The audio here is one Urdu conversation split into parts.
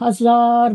1000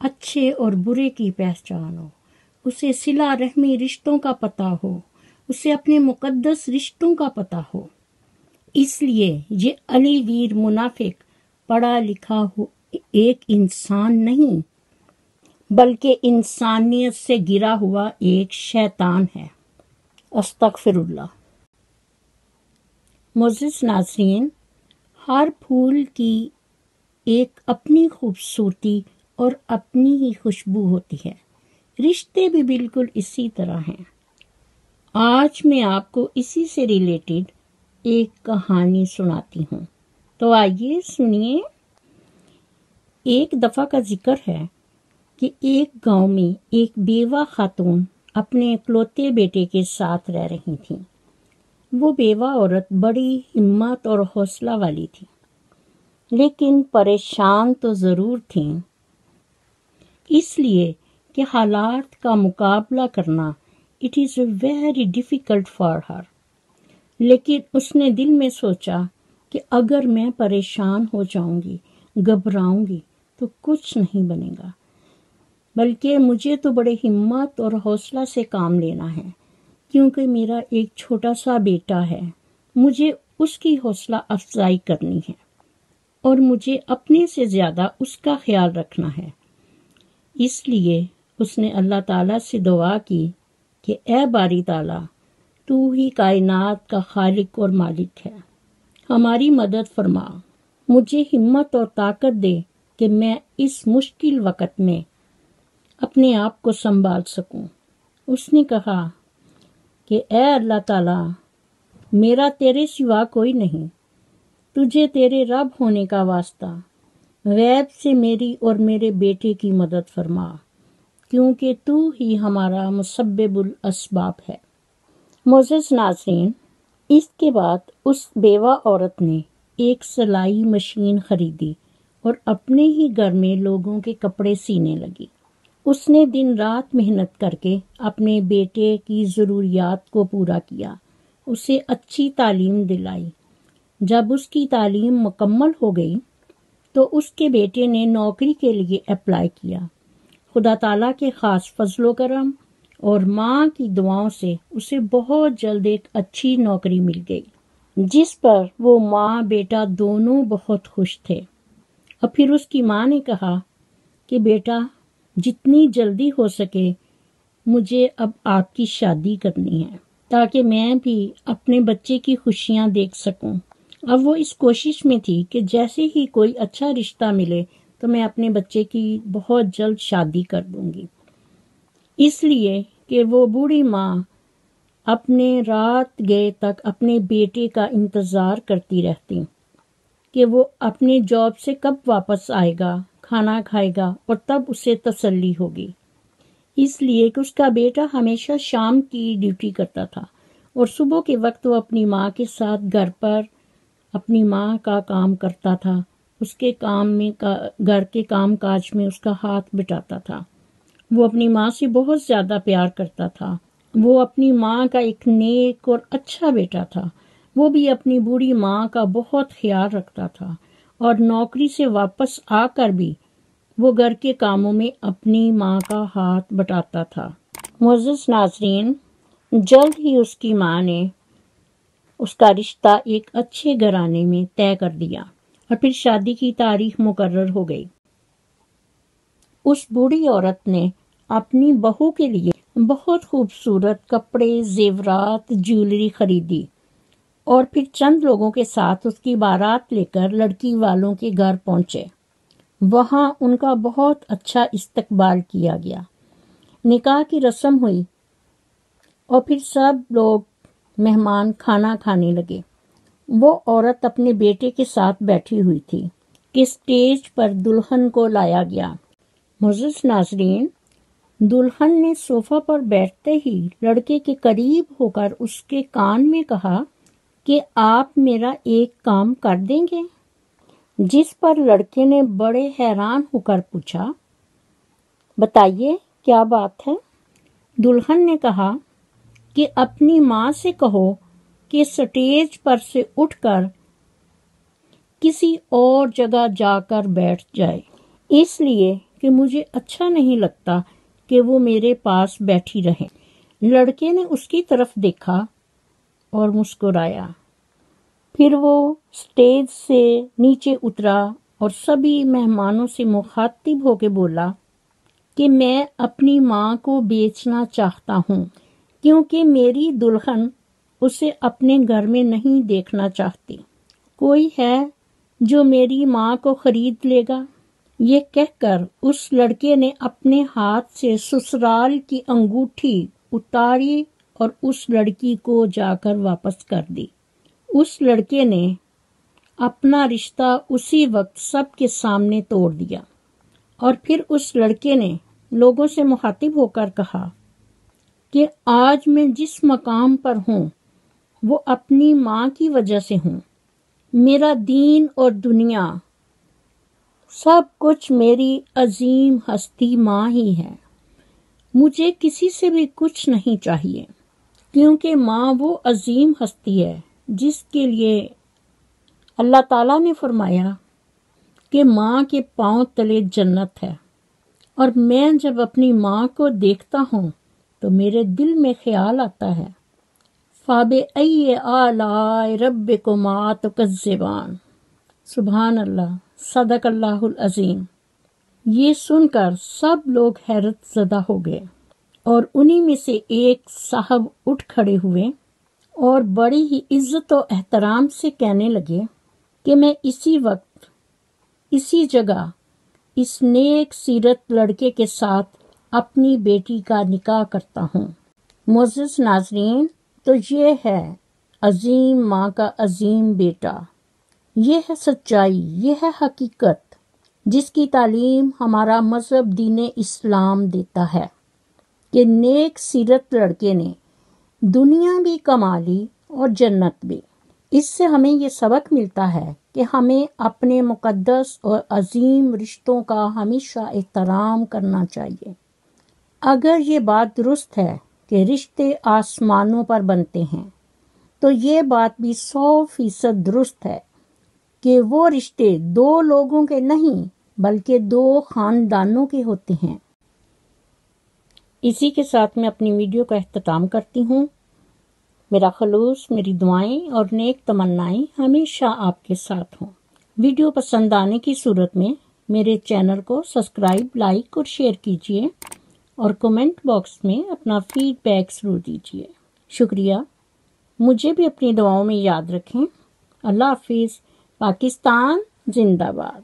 اچھے اور برے کی پہچان ہو، اسے صلہ رحمی رشتوں کا پتہ ہو، اسے اپنے مقدس رشتوں کا پتہ ہو۔ اس لیے یہ علی ویر منافق پڑھا لکھا ایک انسان نہیں بلکہ انسانیت سے گرا ہوا ایک شیطان ہے۔ استغفر اللہ۔ معزز ناظرین، ہر پھول کی ایک اپنی خوبصورتی اور اپنی ہی خوشبو ہوتی ہے، رشتے بھی بالکل اسی طرح ہیں۔ آج میں آپ کو اسی سے ریلیٹڈ ایک کہانی سناتی ہوں، تو آئیے سنیے۔ ایک دفعہ کا ذکر ہے کہ ایک گاؤں میں ایک بیوہ خاتون اپنے اکلوتے بیٹے کے ساتھ رہ رہی تھیں۔ وہ بیوہ عورت بڑی ہمت اور حوصلہ والی تھی، لیکن پریشان تو ضرور تھیں، اس لیے کہ حالات کا مقابلہ کرنا it is very difficult for her. لیکن اس نے دل میں سوچا کہ اگر میں پریشان ہو جاؤں گی، گھبراؤں گی تو کچھ نہیں بنے گا، بلکہ مجھے تو بڑے ہمت اور حوصلہ سے کام لینا ہے، کیونکہ میرا ایک چھوٹا سا بیٹا ہے، مجھے اس کی حوصلہ افزائی کرنی ہے اور مجھے اپنے سے زیادہ اس کا خیال رکھنا ہے۔ اس لیے اس نے اللہ تعالیٰ سے دعا کی کہ اے باری تعالیٰ، تو ہی کائنات کا خالق اور مالک ہے، ہماری مدد فرما، مجھے ہمت اور طاقت دے کہ میں اس مشکل وقت میں اپنے آپ کو سنبھال سکوں۔ اس نے کہا کہ اے اللہ تعالیٰ، میرا تیرے سوا کوئی نہیں، تجھے تیرے رب ہونے کا واسطہ غیب سے میری اور میرے بیٹے کی مدد فرما، کیونکہ تو ہی ہمارا مسبب الاسباب ہے۔ معزز ناظرین، اس کے بعد اس بیوہ عورت نے ایک سلائی مشین خریدی اور اپنے ہی گھر میں لوگوں کے کپڑے سینے لگی۔ اس نے دن رات محنت کر کے اپنے بیٹے کی ضروریات کو پورا کیا، اسے اچھی تعلیم دلائی۔ جب اس کی تعلیم مکمل ہو گئی تو اس کے بیٹے نے نوکری کے لیے اپلائی کیا۔ خدا تعالیٰ کے خاص فضل و کرم اور ماں کی دعاؤں سے اسے بہت جلد ایک اچھی نوکری مل گئی، جس پر وہ ماں بیٹا دونوں بہت خوش تھے۔ اور پھر اس کی ماں نے کہا کہ بیٹا، جتنی جلدی ہو سکے مجھے اب آپ کی شادی کرنی ہے، تاکہ میں بھی اپنے بچے کی خوشیاں دیکھ سکوں۔ اب وہ اس کوشش میں تھی کہ جیسے ہی کوئی اچھا رشتہ ملے تو میں اپنے بچے کی بہت جلد شادی کر دوں گی، اس لیے کہ وہ بوڑھی ماں اپنے رات گئے تک اپنے بیٹے کا انتظار کرتی رہتی کہ وہ اپنے جاب سے کب واپس آئے گا، کھانا کھائے گا اور تب اسے تسلی ہوگی۔ اس لیے کہ اس کا بیٹا ہمیشہ شام کی ڈیوٹی کرتا تھا اور صبح کے وقت وہ اپنی ماں کے ساتھ گھر پر اپنی ماں کا کام کرتا تھا، اس کے کام میں گھر کے کام کاج میں اس کا ہاتھ بٹاتا تھا۔ وہ اپنی ماں سے بہت زیادہ پیار کرتا تھا، وہ اپنی ماں کا ایک نیک اور اچھا بیٹا تھا۔ وہ بھی اپنی بوڑھی ماں کا بہت خیال رکھتا تھا اور نوکری سے واپس آ کر بھی وہ گھر کے کاموں میں اپنی ماں کا ہاتھ بٹاتا تھا۔ معزز ناظرین، جلد ہی اس کی ماں نے اس کا رشتہ ایک اچھے گھرانے میں طے کر دیا اور پھر شادی کی تاریخ مقرر ہو گئی۔ اس بوڑھی عورت نے اپنی بہو کے لیے بہت خوبصورت کپڑے، زیورات، جیولری خریدی اور پھر چند لوگوں کے ساتھ اس کی بارات لے کر لڑکی والوں کے گھر پہنچے۔ وہاں ان کا بہت اچھا استقبال کیا گیا، نکاح کی رسم ہوئی اور پھر سب لوگ مہمان کھانا کھانے لگے۔ وہ عورت اپنے بیٹے کے ساتھ بیٹھی ہوئی تھی کہ اسٹیج پر دلہن کو لایا گیا۔ معزز ناظرین، دلہن نے صوفہ پر بیٹھتے ہی لڑکے کے قریب ہو کر اس کے کان میں کہا کہ آپ میرا ایک کام کر دیں گے؟ جس پر لڑکے نے بڑے حیران ہو کر پوچھا، بتائیے کیا بات ہے؟ دلہن نے کہا کہ اپنی ماں سے کہو کہ سٹیج پر سے اٹھ کر کسی اور جگہ جا کر بیٹھ جائے، اس لیے کہ کہ مجھے اچھا نہیں لگتا کہ وہ میرے پاس بیٹھی رہے۔ لڑکے نے اس کی طرف دیکھا اور مسکرایا۔ پھر وہ اسٹیج سے نیچے اترا اور سبھی مہمانوں سے مخاطب ہو کے بولا کہ میں اپنی ماں کو بیچنا چاہتا ہوں کیونکہ میری دلہن اسے اپنے گھر میں نہیں دیکھنا چاہتی۔ کوئی ہے جو میری ماں کو خرید لے گا؟ یہ کہہ کر اس لڑکے نے اپنے ہاتھ سے سسرال کی انگوٹھی اتاری اور اس لڑکی کو جا کر واپس کر دی۔ اس لڑکے نے اپنا رشتہ اسی وقت سب کے سامنے توڑ دیا، اور پھر اس لڑکے نے لوگوں سے مخاطب ہو کر کہا کہ آج میں جس مقام پر ہوں وہ اپنی ماں کی وجہ سے ہوں۔ میرا دین اور دنیا سب کچھ میری عظیم ہستی ماں ہی ہے۔ مجھے کسی سے بھی کچھ نہیں چاہیے، کیونکہ ماں وہ عظیم ہستی ہے جس کے لیے اللہ تعالیٰ نے فرمایا کہ ماں کے پاؤں تلے جنت ہے۔ اور میں جب اپنی ماں کو دیکھتا ہوں تو میرے دل میں خیال آتا ہے فَبِأَيِّ آلَاءِ رَبِّكُمَا تُكَذِّبَانِ۔ سبحان اللہ، صدق اللہ العظیم۔ یہ سن کر سب لوگ حیرت زدہ ہو گئے، اور انہی میں سے ایک صاحب اٹھ کھڑے ہوئے اور بڑی ہی عزت و احترام سے کہنے لگے کہ میں اسی وقت اسی جگہ اس نیک سیرت لڑکے کے ساتھ اپنی بیٹی کا نکاح کرتا ہوں۔ معزز ناظرین، تو یہ ہے عظیم ماں کا عظیم بیٹا، یہ ہے سچائی، یہ ہے حقیقت جس کی تعلیم ہمارا مذہب دین اسلام دیتا ہے کہ نیک سیرت لڑکے نے دنیا بھی کما لی اور جنت بھی۔ اس سے ہمیں یہ سبق ملتا ہے کہ ہمیں اپنے مقدس اور عظیم رشتوں کا ہمیشہ احترام کرنا چاہیے۔ اگر یہ بات درست ہے کہ رشتے آسمانوں پر بنتے ہیں، تو یہ بات بھی 100% درست ہے کہ وہ رشتے دو لوگوں کے نہیں بلکہ دو خاندانوں کے ہوتے ہیں۔ اسی کے ساتھ میں اپنی ویڈیو کا اختتام کرتی ہوں۔ میرا خلوص، میری دعائیں اور نیک تمنائیں ہمیشہ آپ کے ساتھ ہوں۔ ویڈیو پسند آنے کی صورت میں میرے چینل کو سبسکرائب، لائک اور شیئر کیجیے، اور کمنٹ باکس میں اپنا فیڈ بیک ضرور دیجیے۔ شکریہ۔ مجھے بھی اپنی دعاؤں میں یاد رکھیں۔ اللہ حافظ۔ پاکستان زندہ باد۔